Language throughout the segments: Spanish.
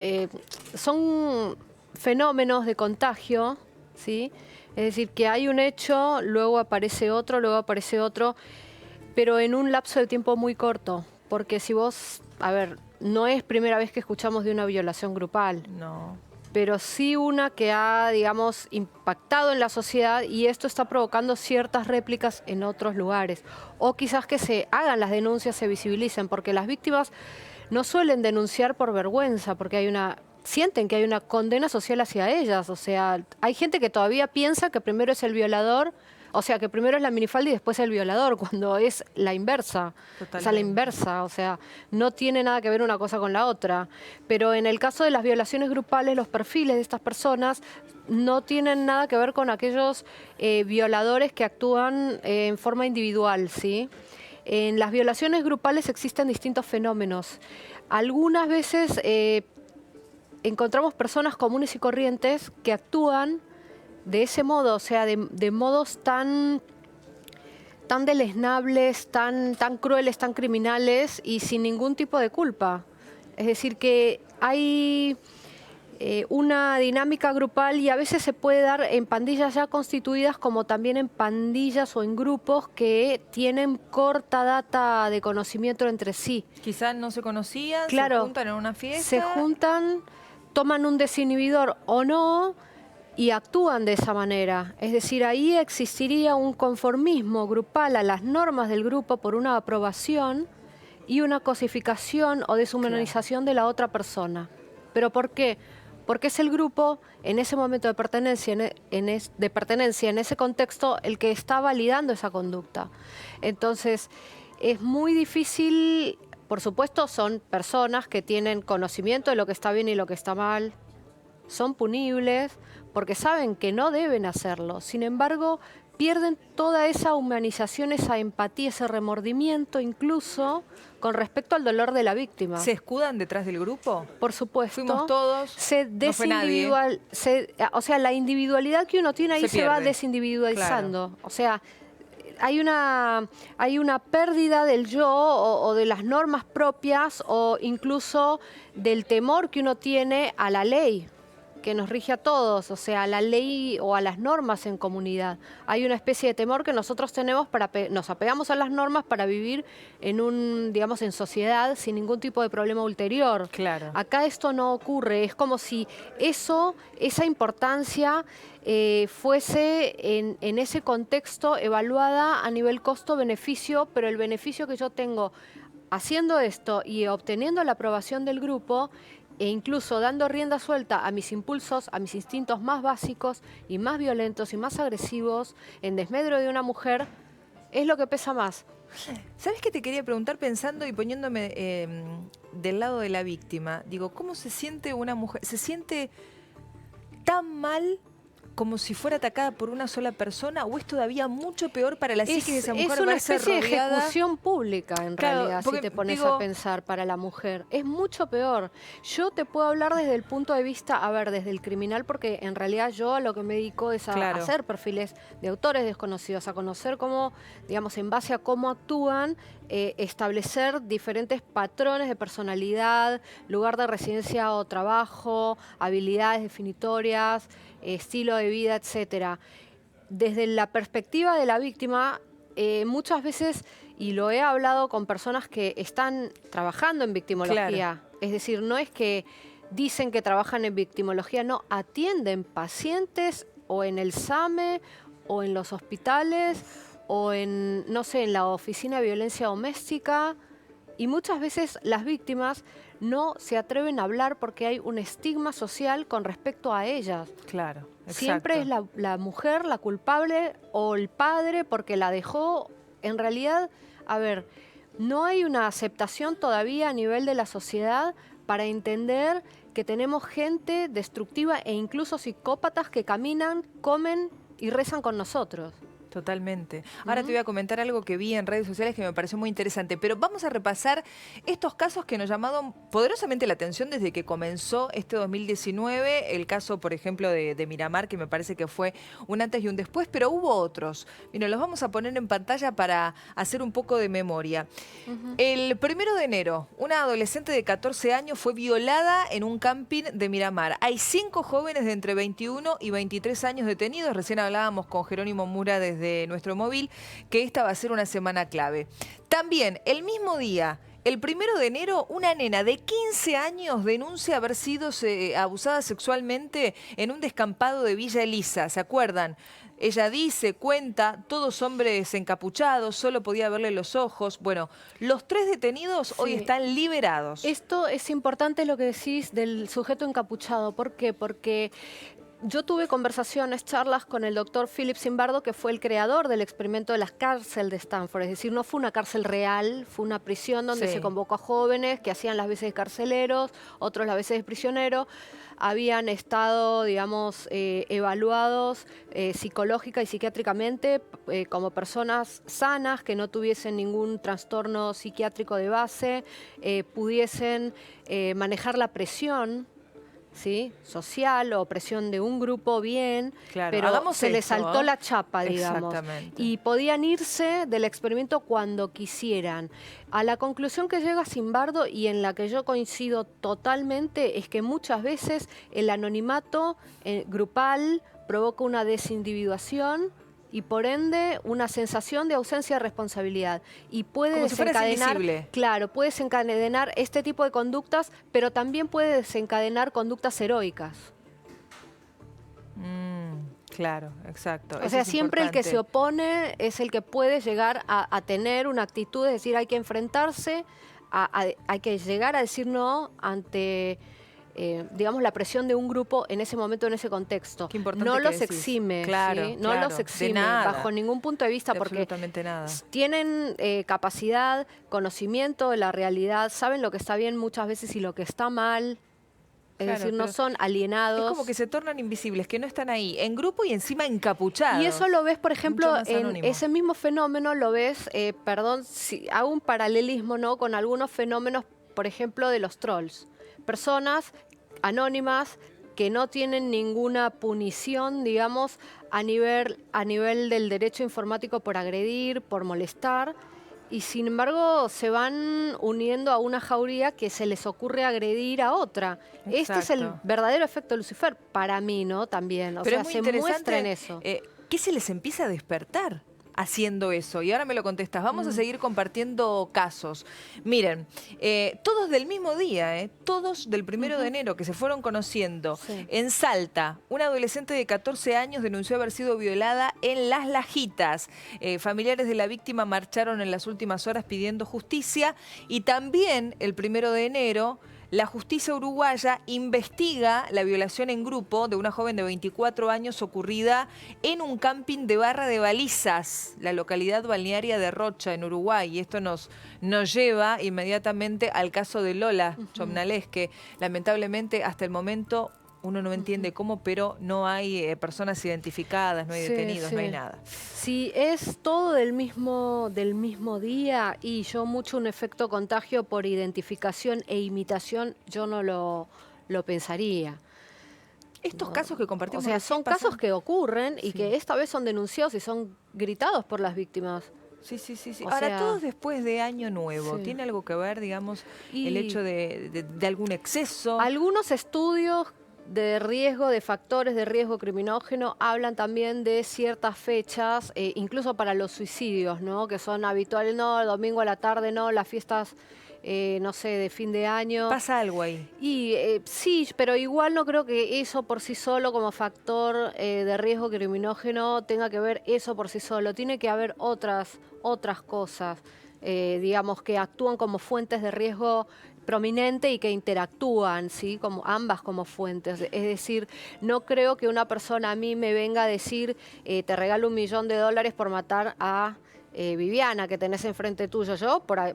eh, son fenómenos de contagio, ¿sí? Es decir, que hay un hecho, luego aparece otro, pero en un lapso de tiempo muy corto. Porque si vos, a ver, no es primera vez que escuchamos de una violación grupal, No. pero sí una que ha, digamos, impactado en la sociedad y esto está provocando ciertas réplicas en otros lugares. O quizás que se hagan las denuncias, se visibilicen, porque las víctimas no suelen denunciar por vergüenza, porque sienten que hay una condena social hacia ellas. O sea, hay gente que todavía piensa que primero es el violador, o sea, que primero es la minifalda y después el violador, cuando es la inversa. Es a la Totalmente. inversa, o sea, no tiene nada que ver una cosa con la otra. Pero en el caso de las violaciones grupales, los perfiles de estas personas no tienen nada que ver con aquellos violadores que actúan en forma individual, ¿sí? En las violaciones grupales existen distintos fenómenos. Algunas veces encontramos personas comunes y corrientes que actúan de ese modo, o sea, de modos tan deleznables, tan crueles, tan criminales y sin ningún tipo de culpa. Es decir, que hay una dinámica grupal y a veces se puede dar en pandillas ya constituidas como también en pandillas o en grupos que tienen corta data de conocimiento entre sí. Quizás no se conocían, se Claro, juntan en una se fiesta. juntan, toman un desinhibidor o no y actúan de esa manera. Es decir, ahí existiría un conformismo grupal a las normas del grupo por una aprobación y una cosificación o Claro. deshumanización de la otra persona. ¿Pero por qué? Porque es el grupo, en ese momento de pertenencia, de pertenencia, en ese contexto, el que está validando esa conducta. Entonces, es muy difícil, por supuesto, son personas que tienen conocimiento de lo que está bien y lo que está mal, son punibles porque saben que no deben hacerlo. Sin embargo, pierden toda esa humanización, esa empatía, ese remordimiento incluso con respecto al dolor de la víctima. ¿Se escudan detrás del grupo? Por Fuimos supuesto, todos, se no fue nadie. o sea, la individualidad que uno tiene ahí Se se va pierde. desindividualizando. O sea, hay una pérdida del yo o de las normas propias o incluso del temor que uno tiene a la ley que nos rige a todos, o sea, a la ley o a las normas en comunidad. Hay una especie de temor que nosotros tenemos nos apegamos a las normas para vivir digamos, en sociedad sin ningún tipo de problema ulterior. Claro. Acá esto no ocurre, es como si esa importancia fuese en ese contexto evaluada a nivel costo-beneficio, pero el beneficio que yo tengo haciendo esto y obteniendo la aprobación del grupo e incluso dando rienda suelta a mis impulsos, a mis instintos más básicos y más violentos y más agresivos en desmedro de una mujer, es lo que pesa más. ¿Sabes qué te quería preguntar pensando y poniéndome del lado de la víctima? Digo, ¿cómo se siente una mujer? ¿Se siente tan mal como si fuera atacada por una sola persona o es todavía mucho peor para la psique de esa mujer Es una verse especie de rodeada? ejecución pública, en Claro, realidad, si porque te pones a digo, pensar para la mujer. Es mucho peor. Yo te puedo hablar desde el punto de vista, a ver, desde el criminal, porque en realidad yo a lo que me dedico es a claro, hacer perfiles de autores desconocidos, a conocer cómo, digamos, en base a cómo actúan, establecer diferentes patrones de personalidad, lugar de residencia o trabajo, habilidades definitorias, estilo de vida, etcétera. Desde la perspectiva de la víctima, muchas veces, y lo he hablado con personas que están trabajando en victimología, es decir, no es que dicen que trabajan en victimología, no, atienden pacientes o en el SAME o en los hospitales o en, no sé, en la oficina de violencia doméstica. Y muchas veces las víctimas no se atreven a hablar porque hay un estigma social con respecto a ellas. claro, Siempre exacto. es la mujer la culpable o el padre porque la dejó. En realidad, a ver, no hay una aceptación todavía a nivel de la sociedad para entender que tenemos gente destructiva e incluso psicópatas que caminan, comen y rezan con nosotros. Totalmente. Ahora te voy a comentar algo que vi en redes sociales que me pareció muy interesante, pero vamos a repasar estos casos que nos llamaron poderosamente la atención desde que comenzó este 2019. El caso, por ejemplo, de Miramar, que me parece que fue un antes y un después, pero hubo otros. Mira, los vamos a poner en pantalla para hacer un poco de memoria. El 1 de enero, una adolescente de 14 años fue violada en un camping de Miramar. Hay 5 jóvenes de entre 21 y 23 años detenidos. Recién hablábamos con Jerónimo Mura desde nuestro móvil que esta va a ser una semana clave. También, el mismo día, el 1 de enero, una nena de 15 años denuncia haber sido abusada sexualmente en un descampado de Villa Elisa. ¿Se acuerdan? Ella dice, cuenta, todos hombres encapuchados, solo podía verle los ojos. Bueno, los 3 detenidos hoy están liberados. Esto es importante lo que decís del sujeto encapuchado. ¿Por qué? Porque yo tuve conversaciones, charlas con el doctor Philip Zimbardo, que fue el creador del experimento de la cárcel de Stanford. Es decir, no fue una cárcel real, fue una prisión donde se convocó a jóvenes que hacían las veces de carceleros, otros las veces de prisioneros. Habían estado, digamos, evaluados psicológica y psiquiátricamente como personas sanas, que no tuviesen ningún trastorno psiquiátrico de base, pudiesen manejar la presión, ¿sí?, social o presión de un grupo bien, claro, pero se les saltó la chapa, digamos. Exactamente. Y podían irse del experimento cuando quisieran. A la conclusión que llega Zimbardo, y en la que yo coincido totalmente, es que muchas veces el anonimato grupal provoca una desindividuación y por ende una sensación de ausencia de responsabilidad. Y puede como desencadenar, si fueras claro, puede desencadenar este tipo de conductas, pero también puede desencadenar conductas heroicas. Claro, exacto. O sea, siempre el que se opone es el que puede llegar a tener una actitud, es decir, hay que enfrentarse, hay que llegar a decir no ante digamos, la presión de un grupo en ese momento, en ese contexto. Qué importante no que los decís. exime, Claro, ¿sí? No claro, los de exime nada. bajo ningún punto de vista, porque absolutamente nada. Tienen capacidad, conocimiento de la realidad, saben lo que está bien muchas veces y lo que está mal. Es decir, no son alienados. Es como que se tornan invisibles, que no están ahí, en grupo y encima encapuchados. Y eso lo ves, por ejemplo, en anónimo. ese mismo fenómeno lo ves, perdón, hago un paralelismo, ¿no?, con algunos fenómenos, por ejemplo, de los trolls. Personas anónimas que no tienen ninguna punición, digamos, a nivel del derecho informático por agredir, por molestar, y sin embargo se van uniendo a una jauría que se les ocurre agredir a otra. Exacto. Este es el verdadero efecto Lucifer, para mí, ¿no? También, o sea, se muestra en eso. ¿Qué se les empieza a despertar haciendo eso? Y ahora me lo contestas. Vamos a seguir compartiendo casos. Miren, todos del mismo día, todos del 1 de enero, que se fueron conociendo. En Salta, una adolescente de 14 años denunció haber sido violada en Las Lajitas. Familiares de la víctima marcharon en las últimas horas pidiendo justicia. Y también el 1 de enero... la justicia uruguaya investiga la violación en grupo de una joven de 24 años ocurrida en un camping de Barra de Balizas, la localidad balnearia de Rocha, en Uruguay. Y esto nos lleva inmediatamente al caso de Lola Chomnales, que lamentablemente hasta el momento uno no entiende cómo, pero no hay personas identificadas, no hay detenidos, no hay nada. Si es todo del mismo día, y yo mucho un efecto contagio por identificación e imitación, yo no lo pensaría. Estos casos que compartimos... O sea, son casos que ocurren y que esta vez son denunciados y son gritados por las víctimas. Sí. Ahora, todos después de Año Nuevo, ¿tiene algo que ver, digamos, el hecho de algún exceso? Algunos estudios de riesgo, de factores de riesgo criminógeno, hablan también de ciertas fechas, incluso para los suicidios, ¿no?, que son habituales, no, el domingo a la tarde, no, las fiestas, no sé, de fin de año. ¿Pasa algo ahí? Y sí, pero igual no creo que eso por sí solo, como factor de riesgo criminógeno, tenga que ver eso por sí solo. Tiene que haber otras cosas, digamos, que actúan como fuentes de riesgo prominente y que interactúan, ¿sí?, como ambas como fuentes. Es decir, no creo que una persona a mí me venga a decir te regalo $1.000.000 por matar a Viviana, que tenés enfrente tuyo.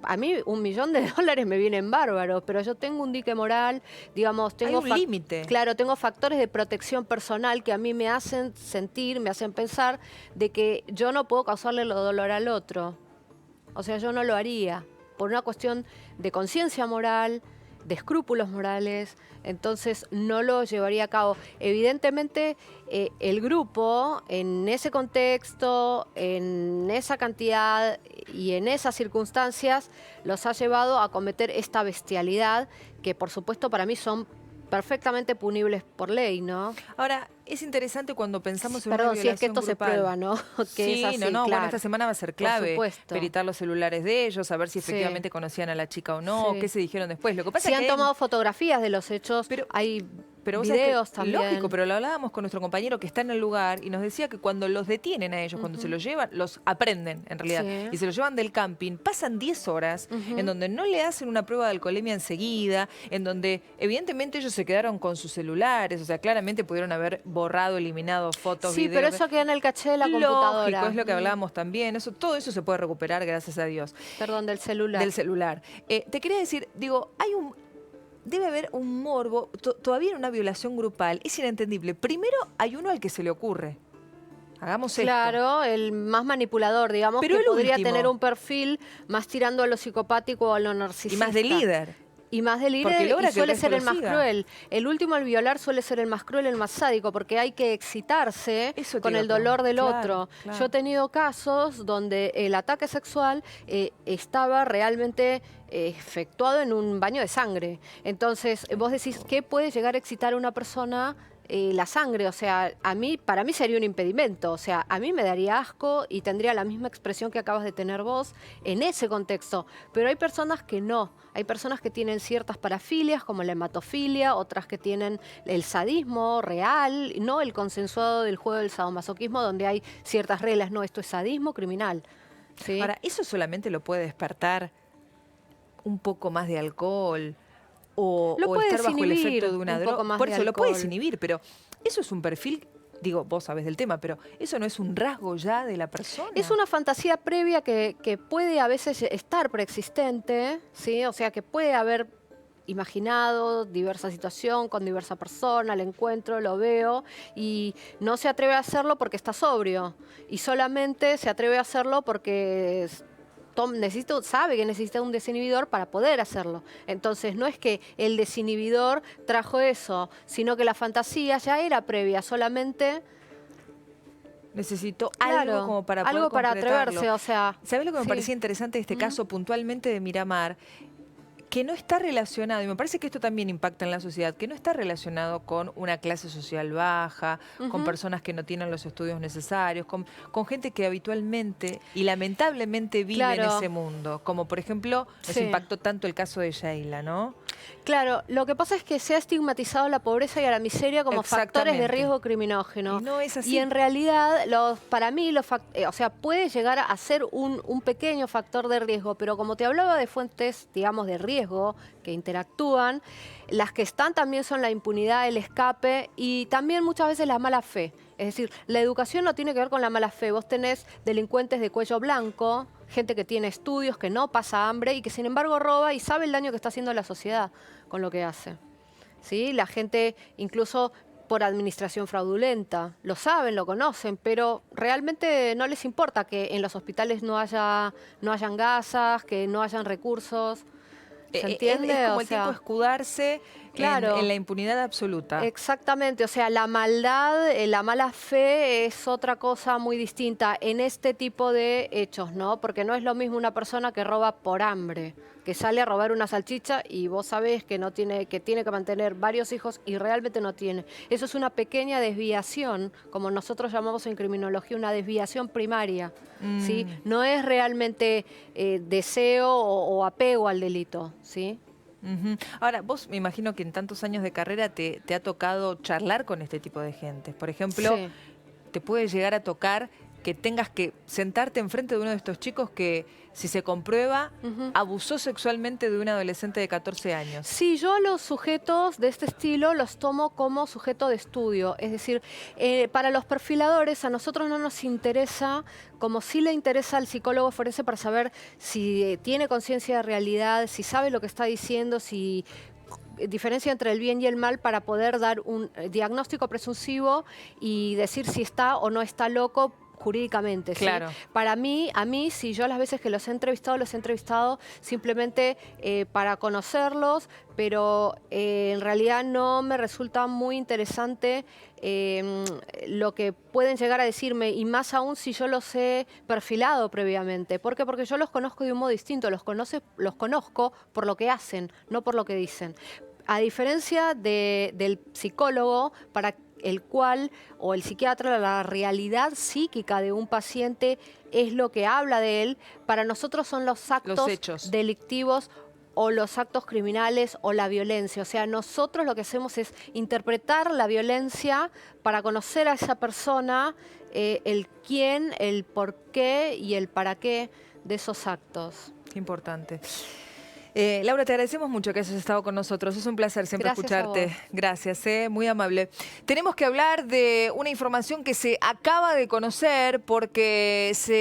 A mí $1.000.000 me vienen bárbaros, pero yo tengo un dique moral, digamos, Hay tengo un límite. Claro, tengo factores de protección personal que a mí me hacen sentir, me hacen pensar de que yo no puedo causarle dolor al otro. O sea, yo no lo haría por una cuestión de conciencia moral, de escrúpulos morales, entonces no lo llevaría a cabo. Evidentemente, el grupo, en ese contexto, en esa cantidad y en esas circunstancias, los ha llevado a cometer esta bestialidad, que por supuesto para mí son perfectamente punibles por ley, ¿no? Ahora, es interesante cuando pensamos en una Perdón, violación si es que esto grupal. se prueba, ¿no? Que Sí, es así, no, claro. bueno, esta semana va a ser clave. supuesto. Peritar los celulares de ellos, saber si Sí. efectivamente conocían a la chica o no, Sí. qué se dijeron después. Lo que pasa Si es han que tomado fotografías de los hechos, hay vos sabés que, videos también. lógico, pero lo hablábamos con nuestro compañero que está en el lugar y nos decía que cuando los detienen a ellos, cuando se los llevan, los aprenden en realidad, Sí. y se los llevan del camping, pasan 10 horas en donde no le hacen una prueba de alcoholemia enseguida, en donde evidentemente ellos se quedaron con sus celulares, o sea, claramente pudieron haber borrado, eliminado fotos, Sí, videos. pero eso queda en el caché de la computadora. Lógico, es lo que hablábamos también, todo eso se puede recuperar, gracias a Dios. Perdón, del celular. Del celular. Te quería decir, digo, debe haber un morbo, todavía en una violación grupal, es inentendible. Primero hay uno al que se le ocurre. Hagamos esto. Claro, el más manipulador, digamos, Pero que el podría último. tener un perfil más tirando a lo psicopático o a lo narcisista. Y más de líder. Y más de Porque líder, logra y que suele el ser el resto lo más siga. cruel. El último al violar suele ser el más cruel, el más sádico, porque hay que excitarse Eso te con iba a el dolor del preguntar. otro. Claro. Yo he tenido casos donde el ataque sexual estaba realmente efectuado en un baño de sangre. Entonces, vos decís, ¿qué puede llegar a excitar a una persona? La sangre, o sea, para mí sería un impedimento, o sea, a mí me daría asco y tendría la misma expresión que acabas de tener vos en ese contexto, pero hay personas que no, hay personas que tienen ciertas parafilias como la hematofilia, otras que tienen el sadismo real, no el consensuado del juego del sadomasoquismo donde hay ciertas reglas, no, esto es sadismo criminal. ¿Sí? Ahora, ¿eso solamente lo puede despertar un poco más de alcohol? O puede estar bajo el desinhibir efecto de una un poco droga. más Por de eso lo puede alcohol. desinhibir, pero eso es un perfil, digo, vos sabés del tema, pero eso no es un rasgo ya de la persona. Es una fantasía previa que puede a veces estar preexistente, ¿sí? O sea, que puede haber imaginado diversa situación con diversa persona, el encuentro, lo veo, y no se atreve a hacerlo porque está sobrio, y solamente se atreve a hacerlo porque sabe que necesita un desinhibidor para poder hacerlo. Entonces no es que el desinhibidor trajo eso, sino que la fantasía ya era previa, solamente Necesitó claro, algo como para poder algo para concretarlo. atreverse, o sea. ¿Sabés lo que me sí. parecía interesante de este caso puntualmente de Miramar? Que no está relacionado, y me parece que esto también impacta en la sociedad, que no está relacionado con una clase social baja, con personas que no tienen los estudios necesarios, con gente que habitualmente y lamentablemente vive en ese mundo. Como por ejemplo, nos impactó tanto el caso de Sheila, ¿no? Claro, lo que pasa es que se ha estigmatizado a la pobreza y a la miseria como factores de riesgo criminógeno. Y no es así. Y en realidad, para mí, o sea, puede llegar a ser un pequeño factor de riesgo, pero como te hablaba de fuentes, digamos, de riesgo que interactúan, las que están también son la impunidad, el escape y también muchas veces la mala fe. Es decir, la educación no tiene que ver con la mala fe. Vos tenés delincuentes de cuello blanco, gente que tiene estudios, que no pasa hambre y que sin embargo roba y sabe el daño que está haciendo a la sociedad con lo que hace. ¿Sí? La gente incluso por administración fraudulenta, lo saben, lo conocen, pero realmente no les importa que en los hospitales no hayan gasas, que no hayan recursos. ¿Se entiende? Es como el tipo escudarse en la impunidad absoluta. Exactamente, o sea, la maldad, la mala fe es otra cosa muy distinta en este tipo de hechos, ¿no? Porque no es lo mismo una persona que roba por hambre, que sale a robar una salchicha y vos sabés que tiene que mantener varios hijos y realmente no tiene. Eso es una pequeña desviación, como nosotros llamamos en criminología, una desviación primaria, ¿sí? No es realmente deseo o apego al delito, ¿sí? Ahora, vos me imagino que en tantos años de carrera te ha tocado charlar con este tipo de gente. Por ejemplo, te puede llegar a tocar que tengas que sentarte enfrente de uno de estos chicos que, si se comprueba, abusó sexualmente de un adolescente de 14 años? Sí, yo a los sujetos de este estilo los tomo como sujeto de estudio. Es decir, para los perfiladores a nosotros no nos interesa, como sí le interesa al psicólogo forense para saber si tiene conciencia de realidad, si sabe lo que está diciendo, si diferencia entre el bien y el mal, para poder dar un diagnóstico presuntivo y decir si está o no está loco jurídicamente. Claro. ¿sí? Para mí, si yo las veces que los he entrevistado simplemente para conocerlos, pero en realidad no me resulta muy interesante lo que pueden llegar a decirme, y más aún si yo los he perfilado previamente. ¿Por qué? Porque yo los conozco de un modo distinto, los conozco por lo que hacen, no por lo que dicen. A diferencia del psicólogo, para el cual, o el psiquiatra, la realidad psíquica de un paciente es lo que habla de él, para nosotros son los actos delictivos o los actos criminales o la violencia. O sea, nosotros lo que hacemos es interpretar la violencia para conocer a esa persona, el quién, el por qué y el para qué de esos actos. Qué importante. Laura, te agradecemos mucho que hayas estado con nosotros. Es un placer siempre escucharte. Gracias, muy amable. Tenemos que hablar de una información que se acaba de conocer porque se